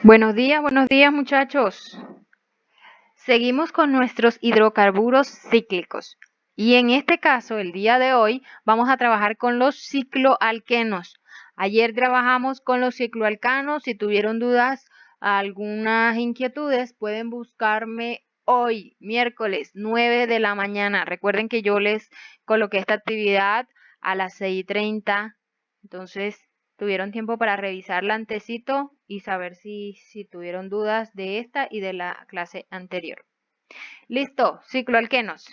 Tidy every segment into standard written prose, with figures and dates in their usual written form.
Buenos días muchachos. Seguimos con nuestros hidrocarburos cíclicos y en este caso, el día de hoy, vamos a trabajar con los cicloalquenos. Ayer trabajamos con los cicloalcanos. Si tuvieron dudas, algunas inquietudes, pueden buscarme hoy, miércoles 9 de la mañana. Recuerden que yo les coloqué esta actividad a las 6:30, entonces tuvieron tiempo para revisarla antecito y saber si tuvieron dudas de esta y de la clase anterior. Listo, cicloalquenos.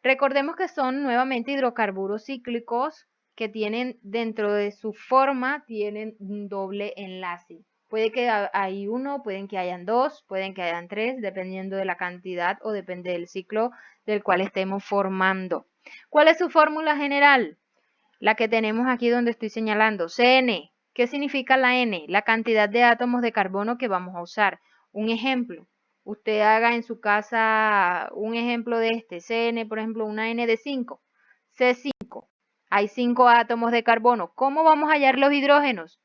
Recordemos que son nuevamente hidrocarburos cíclicos que tienen dentro de su forma, tienen un doble enlace. Puede que hay uno, pueden que hayan dos, pueden que hayan tres, dependiendo de la cantidad o depende del ciclo del cual estemos formando. ¿Cuál es su fórmula general? La que tenemos aquí donde estoy señalando, CN. ¿Qué significa la N? La cantidad de átomos de carbono que vamos a usar. Un ejemplo, usted haga en su casa un ejemplo de este, CN, por ejemplo, una N de 5, C5. Hay 5 átomos de carbono. ¿Cómo vamos a hallar los hidrógenos?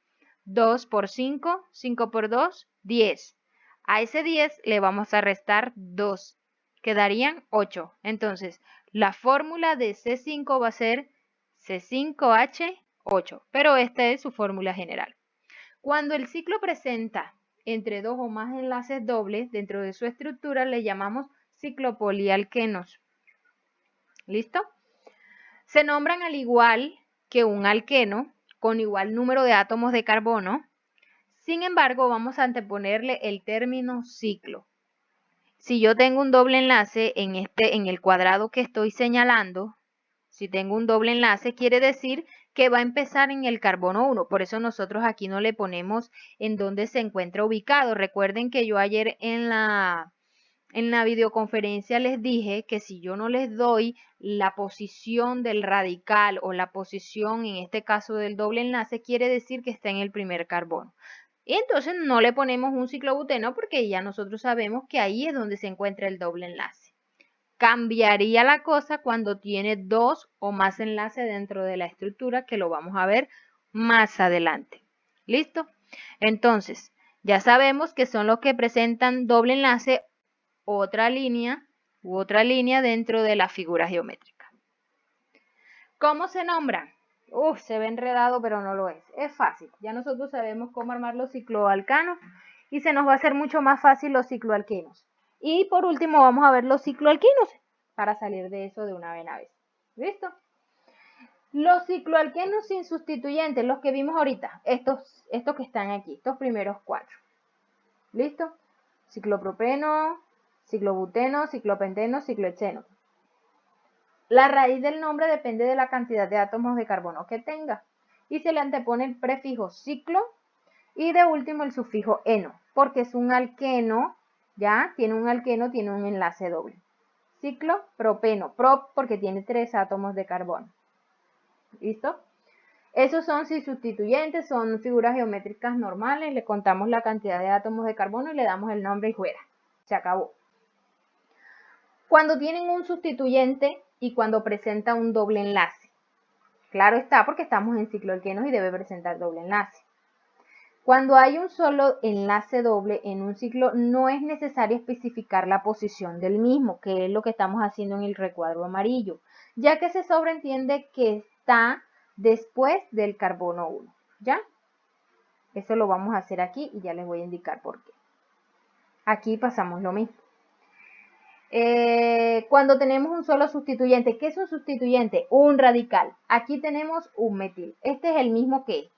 2 por 5, 5 por 2, 10. A ese 10 le vamos a restar 2. Quedarían 8. Entonces, la fórmula de C5 va a ser C5H8, pero esta es su fórmula general. Cuando el ciclo presenta entre dos o más enlaces dobles dentro de su estructura, le llamamos ciclopolialquenos. ¿Listo? Se nombran al igual que un alqueno con igual número de átomos de carbono. Sin embargo, vamos a anteponerle el término ciclo. Si yo tengo un doble enlace en el cuadrado que estoy señalando, si tengo un doble enlace, quiere decir que va a empezar en el carbono 1. Por eso nosotros aquí no le ponemos en dónde se encuentra ubicado. Recuerden que yo ayer en la videoconferencia les dije que si yo no les doy la posición del radical o la posición, en este caso del doble enlace, quiere decir que está en el primer carbono. Y entonces no le ponemos un ciclobuteno porque ya nosotros sabemos que ahí es donde se encuentra el doble enlace. Cambiaría la cosa cuando tiene dos o más enlaces dentro de la estructura, que lo vamos a ver más adelante. ¿Listo? Entonces, ya sabemos que son los que presentan doble enlace, otra línea dentro de la figura geométrica. ¿Cómo se nombran? Se ve enredado, pero no lo es. Es fácil. Ya nosotros sabemos cómo armar los cicloalcanos y se nos va a hacer mucho más fácil los cicloalquenos. Y por último vamos a ver los cicloalquinos para salir de eso de una vez. ¿Listo? Los cicloalquenos sin sustituyentes, los que vimos ahorita, estos que están aquí, estos primeros 4. ¿Listo? Ciclopropeno, ciclobuteno, ciclopenteno, ciclohexeno. La raíz del nombre depende de la cantidad de átomos de carbono que tenga y se le antepone el prefijo ciclo y de último el sufijo eno, porque es un alqueno, ya tiene un alqueno, tiene un enlace doble. Ciclo propeno, prop porque tiene 3 átomos de carbono. ¿Listo? Esos son sin sustituyentes, son figuras geométricas normales, le contamos la cantidad de átomos de carbono y le damos el nombre y fuera. Se acabó. Cuando tienen un sustituyente y cuando presenta un doble enlace. Claro está, porque estamos en cicloalquenos y debe presentar doble enlace. Cuando hay un solo enlace doble en un ciclo, no es necesario especificar la posición del mismo, que es lo que estamos haciendo en el recuadro amarillo, ya que se sobreentiende que está después del carbono 1, ¿ya? Eso lo vamos a hacer aquí y ya les voy a indicar por qué. Aquí pasamos lo mismo. Cuando tenemos un solo sustituyente, ¿qué es un sustituyente? Un radical. Aquí tenemos un metil. Este es el mismo que este.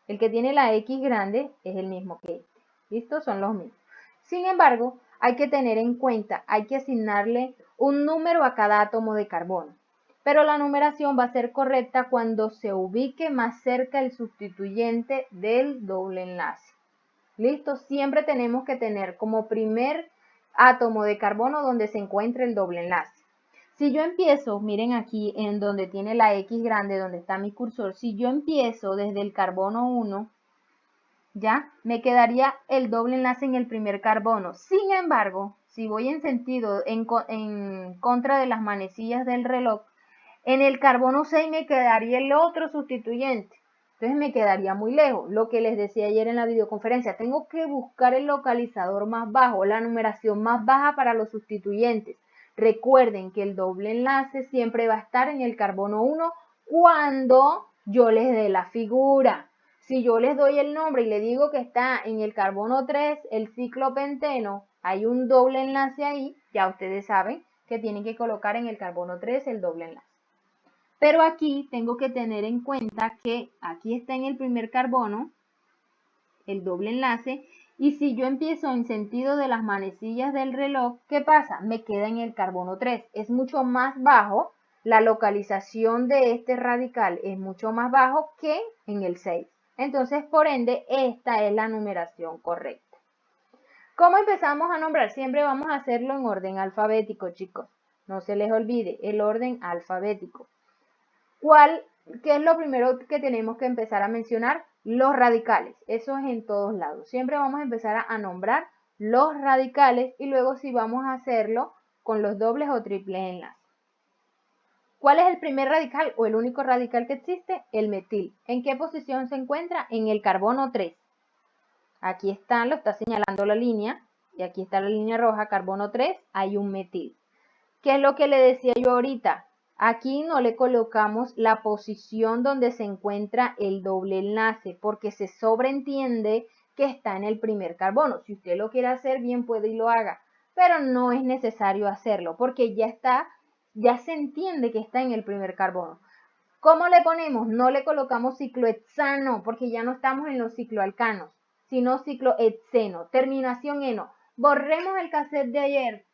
El que tiene la X grande es el mismo que este. ¿Listo? Son los mismos. Sin embargo, hay que tener en cuenta, hay que asignarle un número a cada átomo de carbono. Pero la numeración va a ser correcta cuando se ubique más cerca el sustituyente del doble enlace. ¿Listo? Siempre tenemos que tener como primer átomo de carbono donde se encuentre el doble enlace. Si yo empiezo, miren aquí en donde tiene la X grande, donde está mi cursor, si yo empiezo desde el carbono 1, ya me quedaría el doble enlace en el primer carbono. Sin embargo, si voy en sentido en contra de las manecillas del reloj, en el carbono 6 me quedaría el otro sustituyente. Entonces me quedaría muy lejos. Lo que les decía ayer en la videoconferencia, tengo que buscar el localizador más bajo, la numeración más baja para los sustituyentes. Recuerden que el doble enlace siempre va a estar en el carbono 1 cuando yo les dé la figura. Si yo les doy el nombre y le digo que está en el carbono 3, el ciclopenteno, hay un doble enlace ahí, ya ustedes saben que tienen que colocar en el carbono 3 el doble enlace. Pero aquí tengo que tener en cuenta que aquí está en el primer carbono el doble enlace, y si yo empiezo en sentido de las manecillas del reloj, ¿qué pasa? Me queda en el carbono 3. Es mucho más bajo, la localización de este radical es mucho más bajo que en el 6. Entonces, por ende, esta es la numeración correcta. ¿Cómo empezamos a nombrar? Siempre vamos a hacerlo en orden alfabético, chicos. No se les olvide, el orden alfabético. ¿Qué es lo primero que tenemos que empezar a mencionar? Los radicales. Eso es en todos lados. Siempre vamos a empezar a nombrar los radicales y luego si vamos a hacerlo con los dobles o triples enlaces. ¿Cuál es el primer radical o el único radical que existe? El metil. ¿En qué posición se encuentra? En el carbono 3. Aquí está, lo está señalando la línea y aquí está la línea roja, carbono 3, hay un metil. ¿Qué es lo que le decía yo ahorita? Aquí no le colocamos la posición donde se encuentra el doble enlace porque se sobreentiende que está en el primer carbono. Si usted lo quiere hacer, bien puede y lo haga, pero no es necesario hacerlo porque ya se entiende que está en el primer carbono. ¿Cómo le ponemos? No le colocamos ciclohexano porque ya no estamos en los cicloalcanos, sino ciclohexeno, terminación eno. Borremos el cassette de ayer.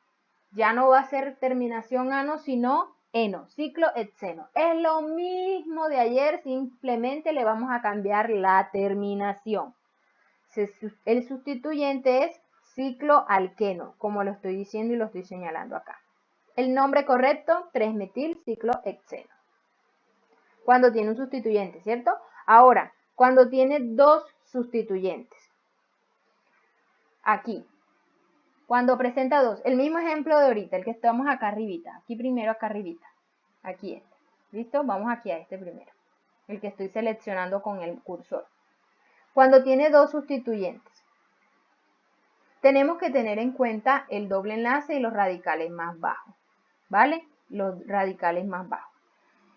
Ya no va a ser terminación ano, sino eno, ciclohexeno. Es lo mismo de ayer, simplemente le vamos a cambiar la terminación. El sustituyente es cicloalqueno, como lo estoy diciendo y lo estoy señalando acá. El nombre correcto, 3-metil-ciclohexeno. Cuando tiene un sustituyente, ¿cierto? Ahora, cuando tiene dos sustituyentes. Aquí. Cuando presenta dos, el mismo ejemplo de ahorita, el que estamos acá arribita, aquí primero, acá arribita, aquí este, ¿listo? Vamos aquí a este primero, el que estoy seleccionando con el cursor. Cuando tiene dos sustituyentes, tenemos que tener en cuenta el doble enlace y los radicales más bajos, ¿vale? Los radicales más bajos.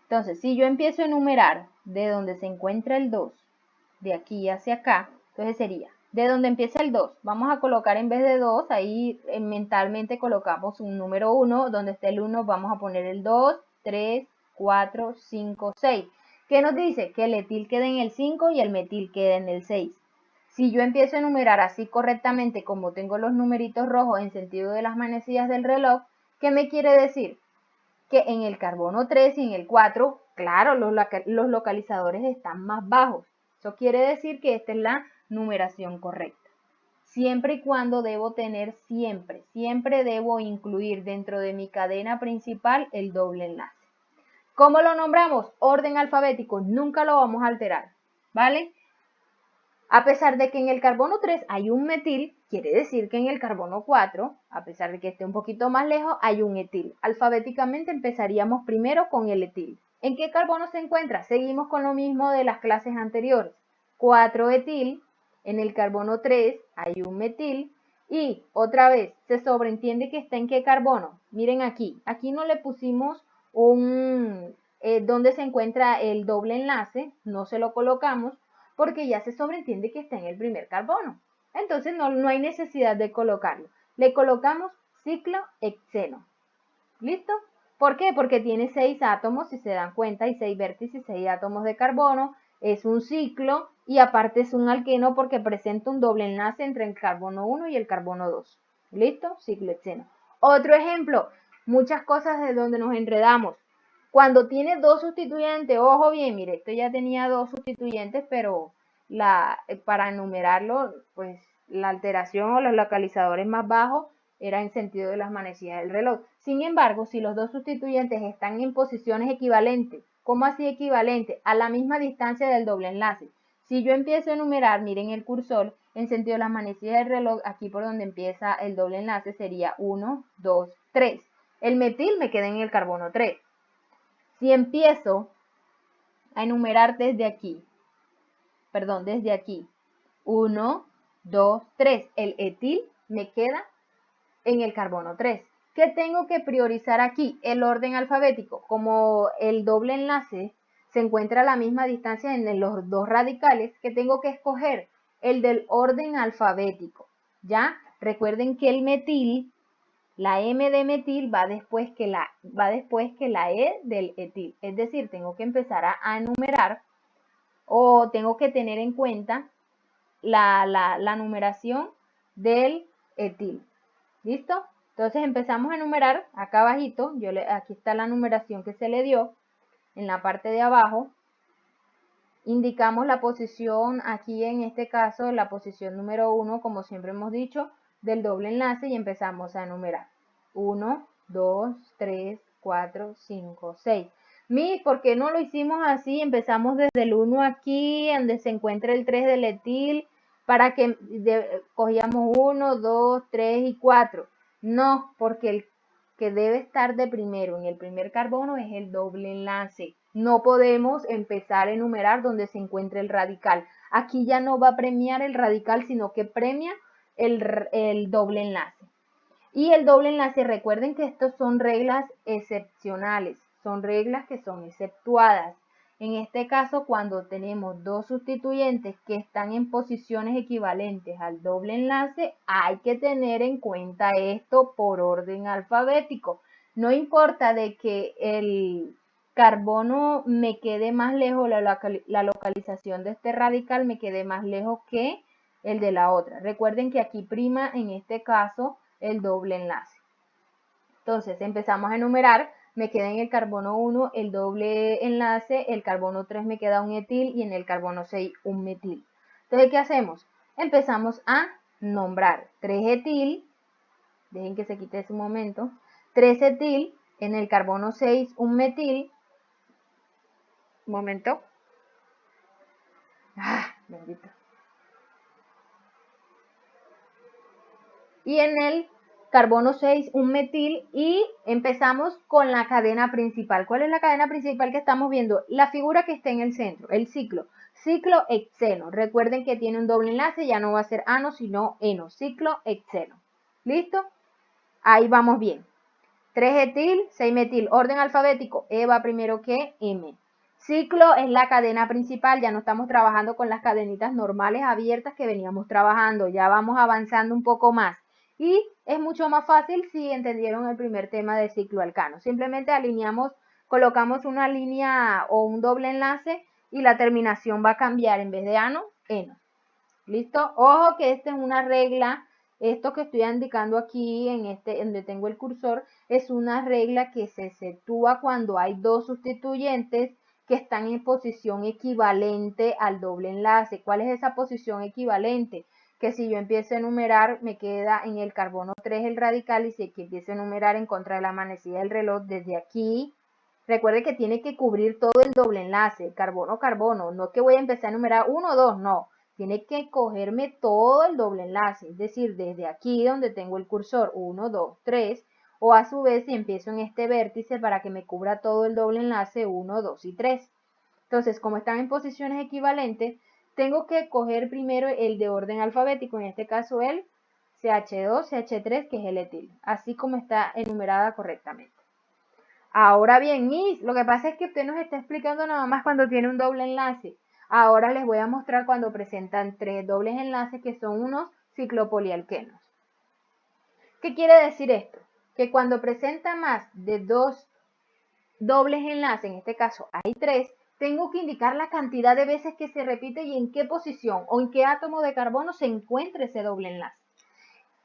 Entonces, si yo empiezo a enumerar de donde se encuentra el 2, de aquí hacia acá, entonces sería de donde empieza el 2, vamos a colocar en vez de 2, ahí mentalmente colocamos un número 1, donde esté el 1 vamos a poner el 2, 3, 4, 5, 6. ¿Qué nos dice? Que el etil queda en el 5 y el metil queda en el 6. Si yo empiezo a enumerar así correctamente, como tengo los numeritos rojos en sentido de las manecillas del reloj, ¿qué me quiere decir? Que en el carbono 3 y en el 4, claro, los localizadores están más bajos. Eso quiere decir que esta es la numeración correcta. Siempre y cuando debo tener siempre debo incluir dentro de mi cadena principal el doble enlace. ¿Cómo lo nombramos? Orden alfabético, nunca lo vamos a alterar, ¿vale? A pesar de que en el carbono 3 hay un metil, quiere decir que en el carbono 4, a pesar de que esté un poquito más lejos, hay un etil. Alfabéticamente empezaríamos primero con el etil. ¿En qué carbono se encuentra? Seguimos con lo mismo de las clases anteriores. 4-etil, en el carbono 3 hay un metil y otra vez se sobreentiende que está en qué carbono. Miren aquí no le pusimos donde se encuentra el doble enlace, no se lo colocamos, porque ya se sobreentiende que está en el primer carbono. Entonces no hay necesidad de colocarlo. Le colocamos ciclohexeno. ¿Listo? ¿Por qué? Porque tiene 6 átomos, si se dan cuenta, y 6 vértices, 6 átomos de carbono. Es un ciclo y aparte es un alqueno porque presenta un doble enlace entre el carbono 1 y el carbono 2. ¿Listo? Ciclohexeno. Otro ejemplo, muchas cosas de donde nos enredamos. Cuando tiene dos sustituyentes, ojo bien, mire, esto ya tenía dos sustituyentes, pero para enumerarlo, pues la alteración o los localizadores más bajos era en sentido de las manecillas del reloj. Sin embargo, si los dos sustituyentes están en posiciones equivalentes, ¿cómo así equivalente? A la misma distancia del doble enlace. Si yo empiezo a enumerar, miren el cursor, en sentido de las manecillas del reloj, aquí por donde empieza el doble enlace sería 1, 2, 3. El metil me queda en el carbono 3. Si empiezo a enumerar desde aquí, perdón, desde aquí. 1, 2, 3. El etil me queda en el carbono 3. ¿Qué tengo que priorizar aquí? El orden alfabético. Como el doble enlace se encuentra a la misma distancia en los dos radicales, ¿qué tengo que escoger? El del orden alfabético. ¿Ya? Recuerden que el metil, la M de metil va después que la E del etil. Es decir, tengo que empezar a enumerar o tengo que tener en cuenta la numeración del etil. ¿Listo? Entonces empezamos a enumerar acá abajito. Aquí está la numeración que se le dio en la parte de abajo. Indicamos la posición aquí, en este caso, la posición número 1, como siempre hemos dicho, del doble enlace, y empezamos a enumerar. 1, 2, 3, 4, 5, 6. ¿Por qué no lo hicimos así? Empezamos desde el 1 aquí, donde se encuentra el 3 del etil, para que cogíamos 1, 2, 3 y 4. No, porque el que debe estar de primero en el primer carbono es el doble enlace. No podemos empezar a enumerar donde se encuentra el radical. Aquí ya no va a premiar el radical, sino que premia el doble enlace. Y el doble enlace, recuerden que estos son reglas excepcionales, son reglas que son exceptuadas. En este caso, cuando tenemos dos sustituyentes que están en posiciones equivalentes al doble enlace, hay que tener en cuenta esto por orden alfabético. No importa de que el carbono me quede más lejos, la localización de este radical me quede más lejos que el de la otra. Recuerden que aquí prima en este caso el doble enlace. Entonces empezamos a enumerar. Me queda en el carbono 1 el doble enlace, el carbono 3 me queda un etil y en el carbono 6 un metil. Entonces, ¿qué hacemos? Empezamos a nombrar 3 etil, dejen que se quite ese momento, 3 etil, en el carbono 6 un metil, un momento, bendito, y en el carbono 6 un metil, y empezamos con la cadena principal. ¿Cuál es la cadena principal que estamos viendo? La figura que está en el centro, el ciclo hexeno. Recuerden que tiene un doble enlace, ya no va a ser ano sino eno, ciclo hexeno. ¿Listo? Ahí vamos bien. 3 etil, 6 metil, orden alfabético, E va primero que M. Ciclo es la cadena principal, ya no estamos trabajando con las cadenitas normales abiertas que veníamos trabajando, ya vamos avanzando un poco más. Y es mucho más fácil si entendieron el primer tema de ciclo alcano. Simplemente alineamos, colocamos una línea o un doble enlace y la terminación va a cambiar, en vez de ano, eno. ¿Listo? Ojo que esta es una regla. Esto que estoy indicando aquí donde tengo el cursor, es una regla que se exceptúa cuando hay dos sustituyentes que están en posición equivalente al doble enlace. ¿Cuál es esa posición equivalente? Que si yo empiezo a enumerar, me queda en el carbono 3 el radical, y si aquí empiezo a enumerar en contra de la manecilla del reloj desde aquí, recuerde que tiene que cubrir todo el doble enlace, carbono, no que voy a empezar a enumerar 1, 2, no. Tiene que cogerme todo el doble enlace, es decir, desde aquí donde tengo el cursor, 1, 2, 3, o a su vez si empiezo en este vértice para que me cubra todo el doble enlace, 1, 2 y 3. Entonces, como están en posiciones equivalentes, tengo que coger primero el de orden alfabético, en este caso el CH2, CH3, que es el etil, así como está enumerada correctamente. Ahora bien, lo que pasa es que usted nos está explicando nada más cuando tiene un doble enlace. Ahora les voy a mostrar cuando presentan 3 dobles enlaces, que son unos ciclopolialquenos. ¿Qué quiere decir esto? Que cuando presenta más de 2 dobles enlaces, en este caso hay 3, tengo que indicar la cantidad de veces que se repite y en qué posición o en qué átomo de carbono se encuentra ese doble enlace.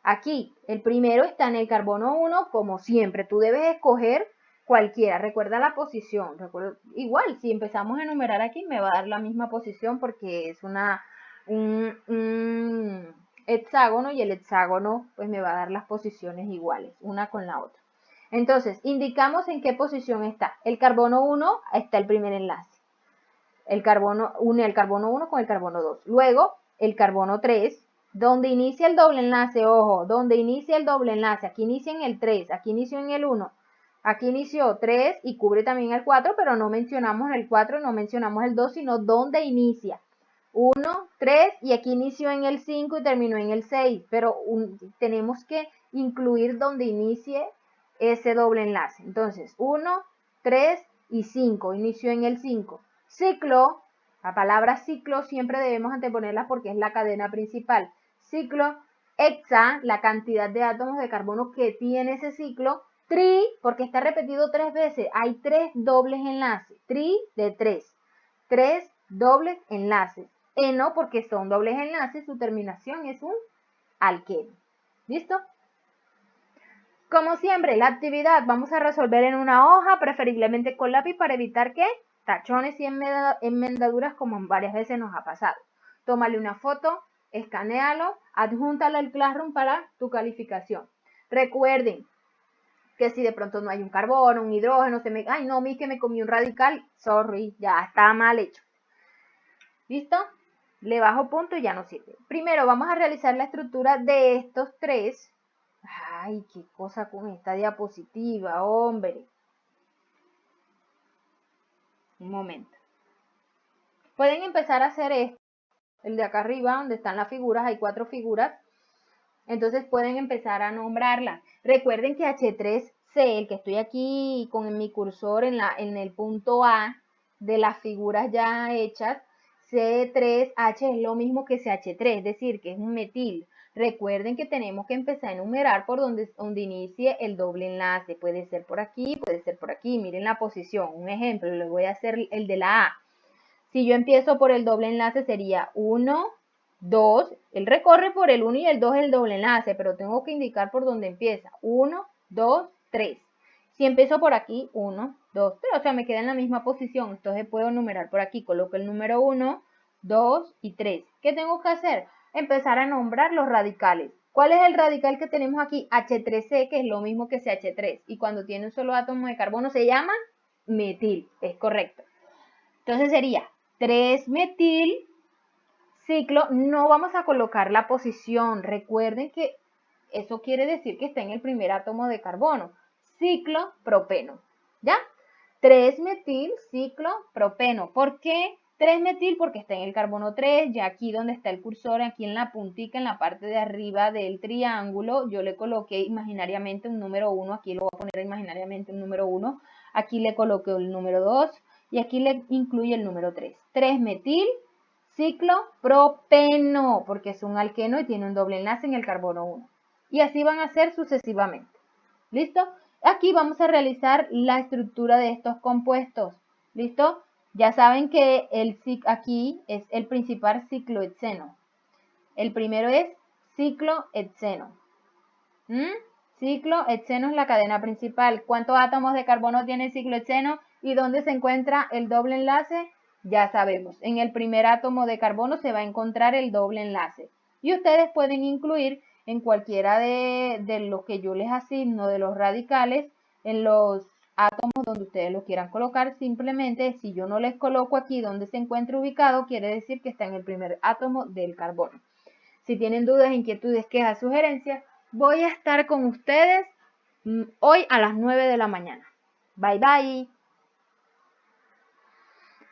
Aquí, el primero está en el carbono 1, como siempre. Tú debes escoger cualquiera. Recuerda la posición. Igual, si empezamos a enumerar aquí, me va a dar la misma posición porque es un hexágono, y el hexágono pues me va a dar las posiciones iguales, una con la otra. Entonces, indicamos en qué posición está. El carbono 1 está el primer enlace. El carbono une el carbono 1 con el carbono 2. Luego, el carbono 3, donde inicia el doble enlace, ojo, donde inicia el doble enlace, aquí inicia en el 3, aquí inició en el 1, aquí inició 3 y cubre también el 4, pero no mencionamos el 4, no mencionamos el 2, sino donde inicia. 1, 3 y aquí inició en el 5 y terminó en el 6, pero tenemos que incluir donde inicie ese doble enlace. Entonces, 1, 3 y 5, inició en el 5. Ciclo, la palabra ciclo siempre debemos anteponerla porque es la cadena principal. Ciclo, hexa, la cantidad de átomos de carbono que tiene ese ciclo. Tri, porque está repetido 3 veces, hay 3 dobles enlaces. Tri de 3. 3 dobles enlaces. Eno, porque son dobles enlaces, su terminación es un alqueno. ¿Listo? Como siempre, la actividad vamos a resolver en una hoja, preferiblemente con lápiz, para evitar que tachones y enmendaduras como varias veces nos ha pasado. Tómale una foto, escanéalo, adjúntalo al Classroom para tu calificación. Recuerden que si de pronto no hay un carbono, un hidrógeno, ay no, que me comí un radical, sorry, ya está mal hecho. ¿Listo? Le bajo punto y ya no sirve. Primero vamos a realizar la estructura de estos tres. Ay, qué cosa con esta diapositiva, hombre. Un momento. Pueden empezar a hacer esto. El de acá arriba, donde están las figuras, hay 4 figuras. Entonces pueden empezar a nombrarlas. Recuerden que H3C, el que estoy aquí con mi cursor en el punto A de las figuras ya hechas, C3H es lo mismo que CH3, es decir, que es un metil. Recuerden que tenemos que empezar a enumerar por donde inicie el doble enlace. Puede ser por aquí, puede ser por aquí. Miren la posición. Un ejemplo, les voy a hacer el de la A. Si yo empiezo por el doble enlace sería 1, 2. Él recorre por el 1 y el 2 el doble enlace, pero tengo que indicar por dónde empieza. 1, 2, 3. Si empiezo por aquí, 1, 2, 3, o sea, me queda en la misma posición. Entonces puedo numerar por aquí. Coloco el número 1, 2 y 3. ¿Qué tengo que hacer? Empezar a nombrar los radicales. ¿Cuál es el radical que tenemos aquí? H3C, que es lo mismo que CH3. Y cuando tiene un solo átomo de carbono se llama metil. Es correcto. Entonces sería 3-metil ciclo. No vamos a colocar la posición. Recuerden que eso quiere decir que está en el primer átomo de carbono. Ciclo propeno. ¿Ya? 3-metil ciclo propeno. ¿Por qué 3-metil? Porque está en el carbono 3. Ya aquí donde está el cursor, aquí en la puntica, en la parte de arriba del triángulo, yo le coloqué imaginariamente un número 1. Aquí lo voy a poner imaginariamente un número 1. Aquí le coloqué el número 2. Y aquí le incluye el número 3. 3-metil ciclo propeno, porque es un alqueno y tiene un doble enlace en el carbono 1. Y así van a ser sucesivamente. ¿Listo? Aquí vamos a realizar la estructura de estos compuestos. ¿Listo? Ya saben que aquí es el principal ciclohexeno. El primero es ciclohexeno. Ciclohexeno es la cadena principal. ¿Cuántos átomos de carbono tiene el ciclohexeno? ¿Y dónde se encuentra el doble enlace? Ya sabemos. En el primer átomo de carbono se va a encontrar el doble enlace. Y ustedes pueden incluir en cualquiera de los que yo les asigno de los radicales, en los átomos donde ustedes lo quieran colocar. Simplemente, si yo no les coloco aquí donde se encuentra ubicado, quiere decir que está en el primer átomo del carbono. Si tienen dudas, inquietudes, quejas, sugerencias, voy a estar con ustedes hoy a las 9 de la mañana. Bye, bye.